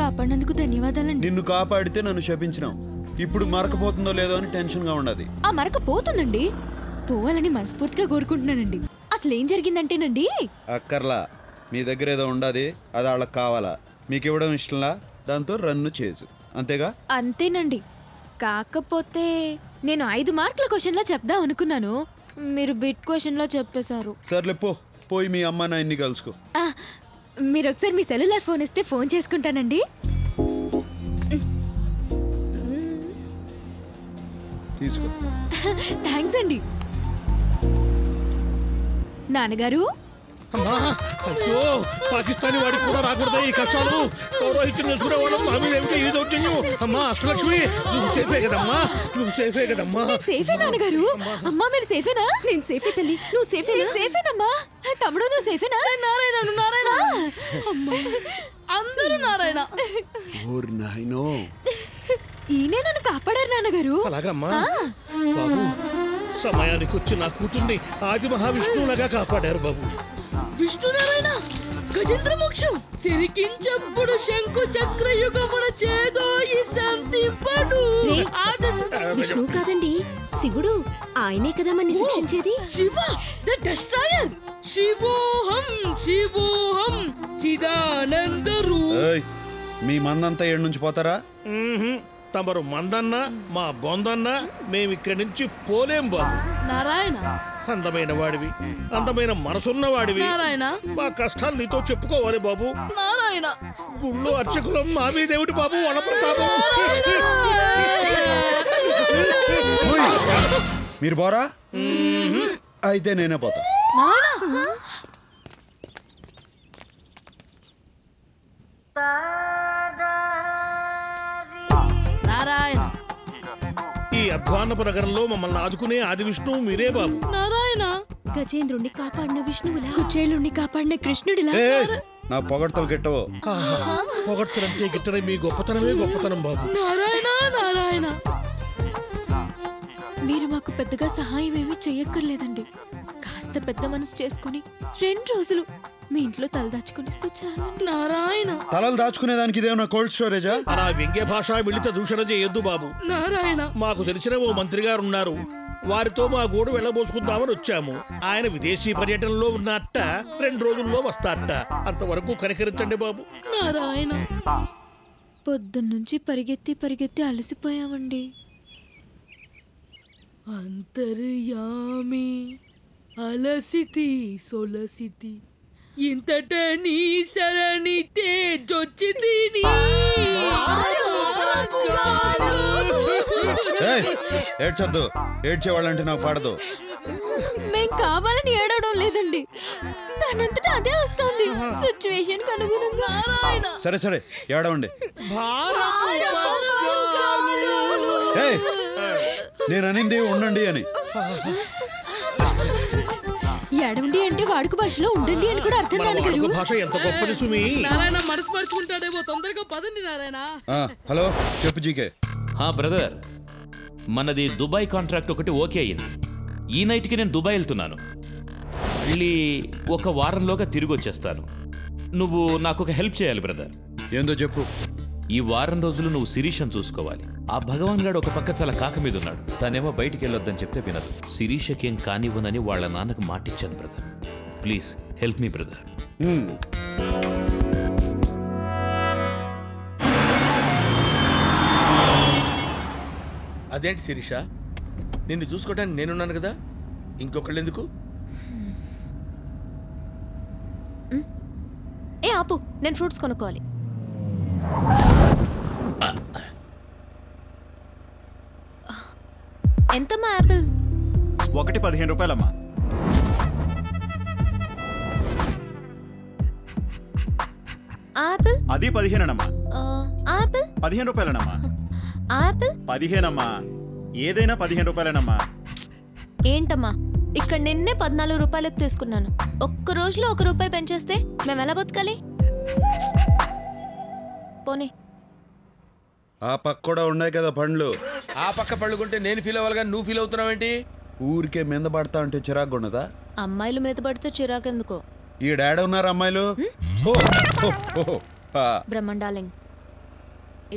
కాపాడినందుకు ధన్యవాదాలండి. నిన్ను కాపాడితే నన్ను శపించినావు. ఇప్పుడు మరకపోతుందో లేదో అని టెన్షన్ గా ఉన్నది. ఆ మరక పోతుందండి, పోవాలని మనస్ఫూర్తిగా కోరుకుంటున్నానండి. అసలు ఏం జరిగిందంటేనండి, అక్కర్లా, మీ దగ్గర ఏదో ఉండదు, అది వాళ్ళకి కావాలా, మీకు ఇవ్వడం ఇష్టంలా, దాంతో రన్ను చేసు, అంతేగా? అంతేనండి. కాకపోతే నేను 5 మార్కుల క్వశ్చన్ లో చెప్దాం అనుకున్నాను, మీరు బిట్ క్వశ్చన్ లో చెప్పేశారు. సర్లే పోయి మీ అమ్మ నాయన్ని కలుసుకో. మీరు ఒకసారి మీ సెల్యులార్ ఫోన్ ఇస్తే ఫోన్ చేసుకుంటానండి. తీసుకో. థ్యాంక్స్ అండి. నాన్నగారు, అయ్యో, పాకిస్తానీ వాడికి కూడా రాకూడదా ఈ కష్టాలు? పౌరోహిత్యం నేర్చుకునేవాళ్ళం మా మీద ఏమిటో ఈ దౌర్జన్యం? అమ్మా అష్టలక్ష్మి, నువ్వు సేఫే కదమ్మా? నువ్వు సేఫే కదమ్మా? సేఫే నాన్నగారు. అమ్మా మీరు సేఫేనా? నేను సేఫే తల్లి. నువ్వు సేఫేనా? సేఫేనమ్మా. తమ్ముడు నువ్వు సేఫేనా? నారాయణ నారాయణ, అందరూ నారాయణ. ఈయనే నన్ను కాపాడారు నాన్నగారు. అలాగమ్మా. బాబు, సమయానికి వచ్చి నా కూతుర్ని ఆది మహావిష్ణువులాగా కాపాడారు బాబు. విష్ణునారాయణ, గజేంద్ర మోక్షం సిరికించప్పుడు శంకు చక్రయుగమున చేదో ఈ శాంతింపడు. విష్ణువు కాదండి, శివుడు. ఆయనే కదా మన్ని శిక్షించేది. Shiva the destroyer. శివోహం శివోహం చిదానందరు. మీ మందంతా ఏడు నుంచి పోతారా? తమరు మందన్నా మా బొందన్నా మేమిక్కడి నుంచి పోలేం బాబు. నారాయణ, అందమైన వాడివి, అందమైన మనసున్న వాడివి. నారాయణ, మా కష్టాలు నీతో చెప్పుకోవాలి బాబు. నారాయణ, గుళ్ళో అర్చకులం మా మీదేమిటి బాబు వాళ్ళ ప్రతాపం? మీరు పోరా? అయితే నేనే పోతా. నారాయణ, ఈ అధ్వాన్నపు నగరంలో మమ్మల్ని ఆదుకునే ఆది విష్ణువు మీరే బాబు. నారాయణ, గజేంద్రుణ్ణి కాపాడిన విష్ణువులా, కుచేలుణ్ణి కాపాడిన కృష్ణుడిలా. నా పొగడ్తలు గిట్టవో. పొగడ్తలంటే గిట్టనే మీ గొప్పతనమే గొప్పతనం బాబు. నారాయణ నారాయణ, మీరు మాకు పెద్దగా సహాయం ఏమీ చెయ్యక్కర్లేదండి. కాస్త పెద్ద మనసు చేసుకుని 2 రోజులు మీ ఇంట్లో తలదాచుకునిస్తే చాలండి. నారాయణ, తలలు దాచుకునేదానికి ఇదేమన్నా కోల్డ్ స్టోరేజా? అలా వ్యంగ్య భాష మిళిత దూషణ చేయొద్దు బాబు. నారాయణ, మాకు తెలిసిన ఓ మంత్రి గారు ఉన్నారు, వారితో మా గోడు వెళ్ళబోసుకుందామని వచ్చాము. ఆయన విదేశీ పర్యటనలో ఉన్నట్ట 2 రోజుల్లో వస్తారట. అంతవరకు కనికరించండి బాబు. నారాయణ, పొద్దున్నుంచి పరిగెత్తి అలసిపోయామండి. అంతర్యామి అలసితి సొలసితి ఇంతట నీ శరణి తేజొచ్చితి. ఏడ్చొద్దు, ఏడ్చేవాళ్ళంటే నాకు పడదు. మేం కావాలని ఏడవడం లేదండి, దానంతటా అదే వస్తుంది సిచ్యువేషన్ అనుగుణంగా. సరే ఏడవండి. నేను అనింది ఉండండి అని. ఏడవండి అంటే వాడుక భాషలో ఉండండి అని కూడా అర్థం కాదు. భాష ఎంత గొప్పది సుమి. నారాయణ మనసు మర్చుకుంటాడేమో, తొందరగా పదండి నారాయణ. హలో, చెప్పు జీకే. బ్రదర్, మనది దుబాయ్ కాంట్రాక్ట్ ఒకటి ఓకే అయింది. ఈ నైట్కి నేను దుబాయ్ వెళ్తున్నాను. మళ్ళీ 1 వారంలోగా తిరిగి వచ్చేస్తాను. నువ్వు నాకు ఒక హెల్ప్ చేయాలి బ్రదర్. ఏందో చెప్పు. ఈ వారం రోజులు నువ్వు శిరీషను చూసుకోవాలి. ఆ భగవాన్ గారు ఒక పక్క చాలా కాక మీద ఉన్నాడు. తనేమో బయటికి వెళ్ళొద్దని చెప్తే వినదు. శిరీషకేం కానివ్వనని వాళ్ళ నాన్నకు మాటిచ్చాను brother. Please help me brother. అదేంటి శిరీష, నిన్ను చూసుకోవడానికి నేనున్నాను కదా, ఇంకొకళ్ళు ఎందుకు? ఆపు, నేను ఫ్రూట్స్ కొనుక్కోవాలి. ఎంతమ్మా యాపిల్? ఒకటి 15 రూపాయలమ్మా. ఆపిల్ అది 15 ఆపిల్ 15 రూపాయలనమ్మా. ఆపిల్ 15 అమ్మా. ఏదైనా 15 రూపాయలనమ్మా. ఏంటమ్మా, ఇక్కడ నిన్నే 14 రూపాయలకు తీసుకున్నాను. ఒక్క రోజులో 1 రూపాయి పెంచేస్తే మేము ఎలా బతకాలి? పోనీ. ఆ పక్క కూడా ఉన్నాయి కదా పండ్లు. ఆ పక్క పళ్ళు కొంటే నేను ఫీల్ అవ్వాలిగా, నువ్వు ఫీల్ అవుతున్నావేంటి? ఊరికే మీద పడతా అంటే చిరాకు ఉన్నదా? అమ్మాయిలు మీద పడితే చిరాకెందుకో. ఈ డాడీ ఉన్నారు అమ్మాయిలు. బ్రహ్మం డార్లింగ్,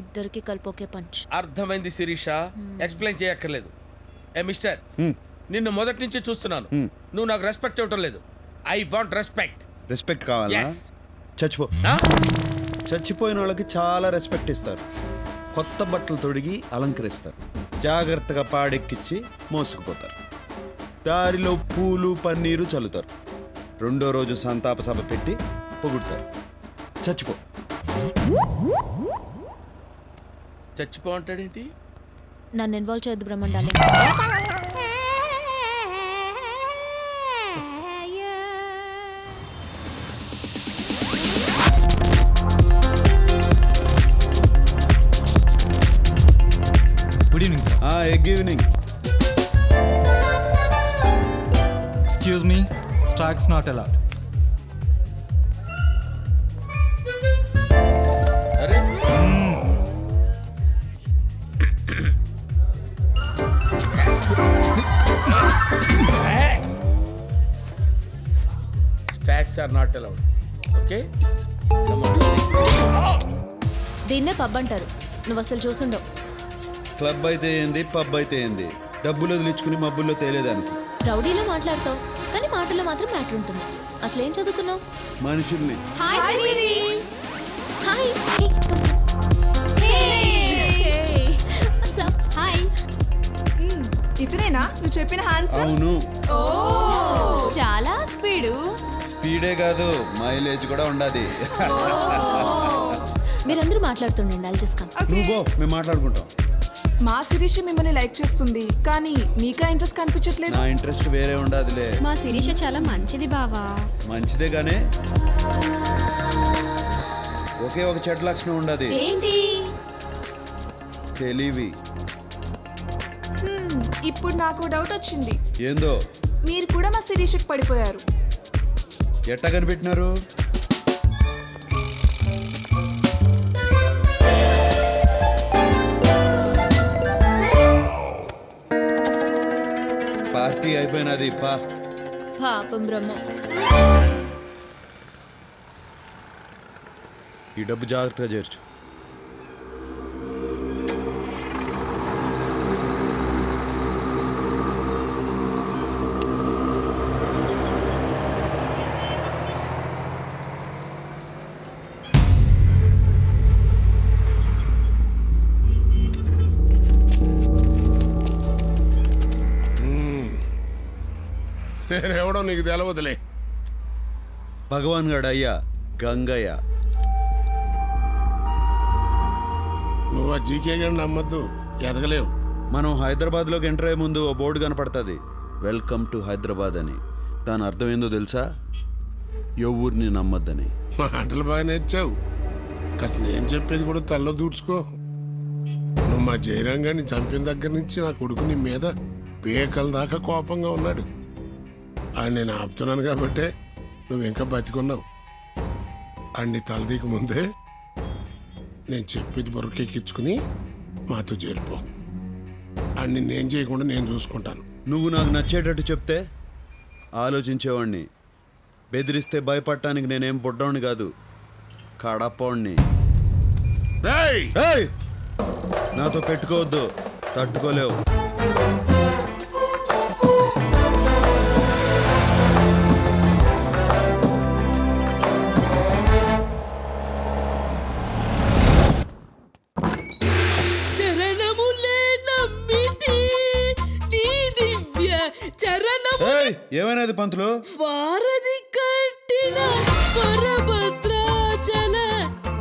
ఇద్దరికి కలిపోకే పంచ్. అర్థమైంది శిరీష, ఎక్స్ప్లెయిన్ చేయక్కర్లేదు. ఏ మిస్టర్, హ్మ్. నిన్ను మొదటి నుంచి చూస్తున్నాను. హ్మ్. నువ్వు నాకు రెస్పెక్ట్ ఇవ్వటం లేదు. I want respect. రెస్పెక్ట్ కావాలా? Yes. చచ్చిపో. చచ్చిపోయిన వాళ్ళకి చాలా రెస్పెక్ట్ ఇస్తారు. కొత్త బట్టలు తొడిగి అలంకరిస్తారు. జాగ్రత్తగా పాడెక్కిచ్చి మోసుకుపోతారు. దారిలో పూలు పన్నీరు చల్లుతారు. రెండో రోజు సంతాప సభ పెట్టి పొగుడుతారు. చచ్చిపో. చచ్చిపో అంటాడేంటి? నన్ను ఇన్వాల్వ్ చేయొద్దు బ్రహ్మండాలి. Good evening sir. Good evening. Excuse me, stags not allowed. అరే stags are not allowed. Okay, దీన్నే పబ్ అంటారు. నువ్వు అసలు చూసుండవు. క్లబ్ అయితే ఏంది, పబ్ అయితే ఏంది, డబ్బులు వదిలించుకుని మబ్బుల్లో తేలేదానికి. రౌడీలో మాట్లాడతావు కానీ మాటల్లో మాత్రం మ్యాటర్ ఉంటుంది. అసలు ఏం చదువుకున్నావు? మనుషుల్ని. ఇతనేనా నువ్వు చెప్పిన హ్యాండ్సమ్? అవును. చాలా స్పీడు. స్పీడే కాదు, మైలేజ్ కూడా ఉండాది. మీరందరూ మాట్లాడుతుండండి. I'll just come. నువ్వు పో, మేము మాట్లాడుకుంటాం. మా శిరీష మిమ్మల్ని లైక్ చేస్తుంది కానీ మీకా ఇంట్రెస్ట్ కనిపించట్లేదు. నా ఇంట్రెస్ట్ వేరే ఉండాదిలే. మా శిరీష చాలా మంచిది బావా. మంచిదే గానే ఒకే ఒక చెడ్డ లక్షణం ఉండదు. ఏంటి? తెలివి. ఇప్పుడు నాకు డౌట్ వచ్చింది. ఏందో? మీరు కూడా మా శిరీషకి పడిపోయారు. ఎట్టా కనిపెట్టినారు? పార్టీ అయిపోయినది. పాపం బ్రహ్మ. ఈ డబ్బు జాగ్రత్తగా చేర్చు. నేనెవడో నీకు తెలవదులే. భగవాన్ గడ అయ్యా, గంగయ్య. నువ్వు ఆ జీకే గండి నమ్మద్దు, ఎదగలేవు. మనం హైదరాబాద్ లోకి ఎంటర్ అయ్యే ముందు ఓ బోర్డు కనపడుతుంది, వెల్కమ్ టు హైదరాబాద్ అని. దాని అర్థం ఏందో తెలుసా? ఎవరిని నమ్మద్దని. మాటలు బాగా నేర్చావు. కాస్త నేను చెప్పేది కూడా తల్లో దూడ్చుకో. నువ్వు మా జయరాంగాన్ని చంపిన దగ్గర నుంచి నా కొడుకు నీ మీద పేకల దాకా కోపంగా ఉన్నాడు. ఆయన నేను ఆపుతున్నాను కాబట్టే నువ్వు ఇంకా బతికున్నావు. అన్ని తలదీక ముందే నేను చెప్పేది బొరకెక్కించుకుని మాతో చేరిపో. అన్ని నేను చేయకుండా నేను చూసుకుంటాను. నువ్వు నాకు నచ్చేటట్టు చెప్తే ఆలోచించేవాడిని. బెదిరిస్తే భయపడటానికి నేనేం బుడ్డోని కాదు, కడపోడిని. నాతో పెట్టుకోవద్దు, తట్టుకోలేవు. ఏమైనది పంతులు? వారధి కట్టిన వరభద్రాచల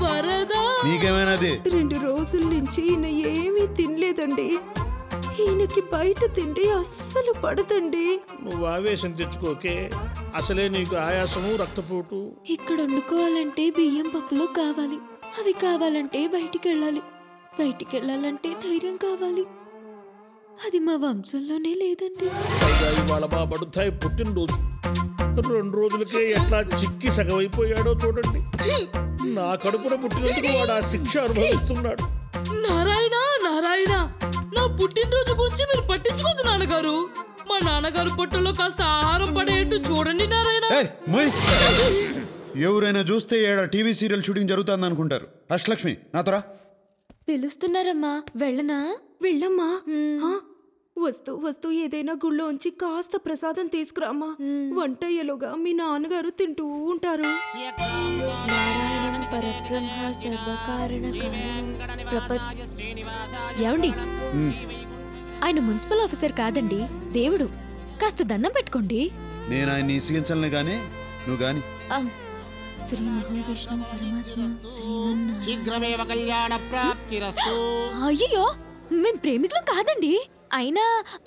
వరదా. నీకేమైనది? 2 రోజుల నుంచి ఈయన ఏమీ తినలేదండి. ఈయనకి బయట తిండి అస్సలు పడదండి. నువ్వు ఆవేశం తెచ్చుకోకే, అసలే నీకు ఆయాసము రక్తపోటు. ఇక్కడ వండుకోవాలంటే బియ్యం పప్పులో కావాలి, అవి కావాలంటే బయటికి వెళ్ళాలి, బయటికి వెళ్ళాలంటే ధైర్యం కావాలి. అది మా వంశంలోనే లేదండి. పైగా ఇవాళ మా బడుతాయి పుట్టినరోజు. 2 రోజులకే ఎట్లా చిక్కి సగమైపోయాడో చూడండి. నా కడుపున పుట్టినందుకు వాడు ఆ శిక్ష అనుభవిస్తున్నాడు. నారాయణ నారాయణ, నా పుట్టినరోజు గురించి మీరు పట్టించుకోదు నాన్నగారు. మా నాన్నగారు పొట్టలో కాస్త ఆహారం పడేట్టు చూడండి నారాయణ. ఎవరైనా చూస్తే ఏడా టీవీ సీరియల్ షూటింగ్ జరుగుతుంది అనుకుంటారు. అష్టలక్ష్మి నాతోరా. పిలుస్తున్నారమ్మా, వెళ్ళనా? వెళ్ళమ్మా. మ్మ్. ఆ, వస్తూ వస్తూ ఏదైనా గుళ్ళోంచి కాస్త ప్రసాదం తీసుకురామ్మా. వంట అయ్యేలోగా మీ నాన్నగారు తింటూ ఉంటారు. నారాయణం పరబ్రహ్మ సర్వకారణ ఏమండి, ఆయన మున్సిపల్ ఆఫీసర్ కాదండి, దేవుడు. కాస్త దండం పెట్టుకోండి. నేను ఆయన్ని ఇసిగించలే గాని నువ్వు గాని. ఆ, శ్రీ మహావిష్ణు పరమాత్మ శ్రీమన్నారాయణ. శీఘ్రమేవ కళ్యాణ ప్రాప్తిరస్తు. అయ్యో, మేం ప్రేమికులం కాదండి. అయినా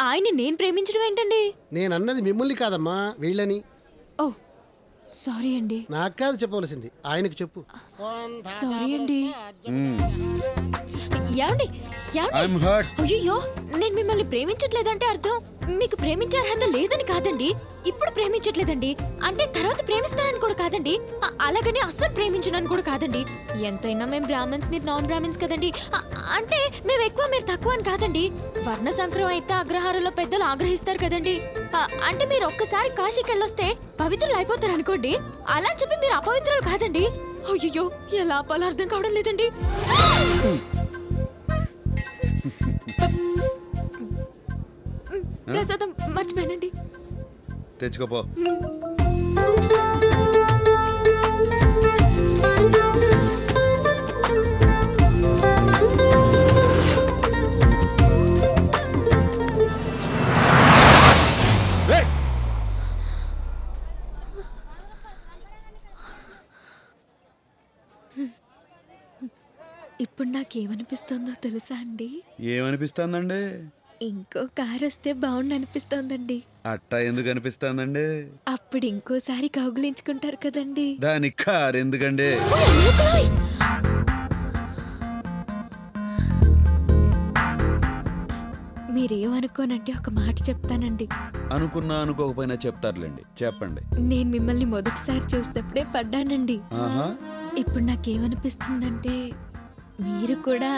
ఆయన్ని నేను ప్రేమించడం ఏంటండి? నేనన్నది మిమ్మల్ని కాదమ్మా, వీళ్ళని. ఓ సారీ అండి. నాకు కాదు చెప్పవలసింది, ఆయనకు చెప్పు. సారీ అండి. ఏమండి ఐఎమ్ హర్ట్. అయ్యో, నేను మిమ్మల్ని ప్రేమించట్లేదంటే అర్థం మీకు ప్రేమించే అర్హత లేదని కాదండి. ఇప్పుడు ప్రేమించట్లేదండి అంటే తర్వాత ప్రేమిస్తానని కూడా కాదండి. అలాగని అస్సలు ప్రేమించనని కూడా కాదండి. ఎంతైనా మేము బ్రాహ్మణ్స్, మీరు నాన్ బ్రాహ్మణ్స్ కదండి. అంటే మేము ఎక్కువ మీరు తక్కువ అని కాదండి. వర్ణ సంక్రమం అయితే అగ్రహారంలో పెద్దలు ఆగ్రహిస్తారు కదండి. అంటే మీరు ఒక్కసారి కాశీకి వెళ్ళొస్తే పవిత్రులు అయిపోతారు అనుకోండి. అలా అని చెప్పి మీరు అపవిత్రులు కాదండి. అయ్యో, ఎలా ఆపాలో అర్థం కావడం లేదండి. ప్రసాదం మర్చిపోయానండి. తెచ్చుకోపో. ఇప్పుడు నాకేమనిపిస్తుందో తెలుసా అండి? ఏమనిపిస్తుందండి? ఇంకో కారు వస్తే బాగుండు అనిపిస్తోందండి. అట్టా ఎందుకు అనిపిస్తుందండి? అప్పుడు ఇంకోసారి కౌగులించుకుంటారు కదండి. దానికి కారు ఎందుకండి? మీరేమనుకోనంటే ఒక మాట చెప్తానండి. అనుకున్నా అనుకోకపోయినా చెప్తారులేండి, చెప్పండి. నేను మిమ్మల్ని మొదటిసారి చూసినప్పుడే పడ్డానండి. ఆహా. ఇప్పుడు నాకేమనిపిస్తుందంటే మీరు కూడా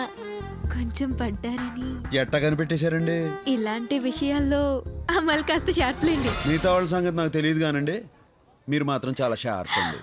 కొంచెం పడ్డారని. ఎట్టా కనిపెట్టేశారండి? ఇలాంటి విషయాల్లో అమలు కాస్త షార్ప్ లేండి. మిగతా వాళ్ళ సంగతి నాకు తెలియదు కానండి, మీరు మాత్రం చాలా షార్ప్ అండి.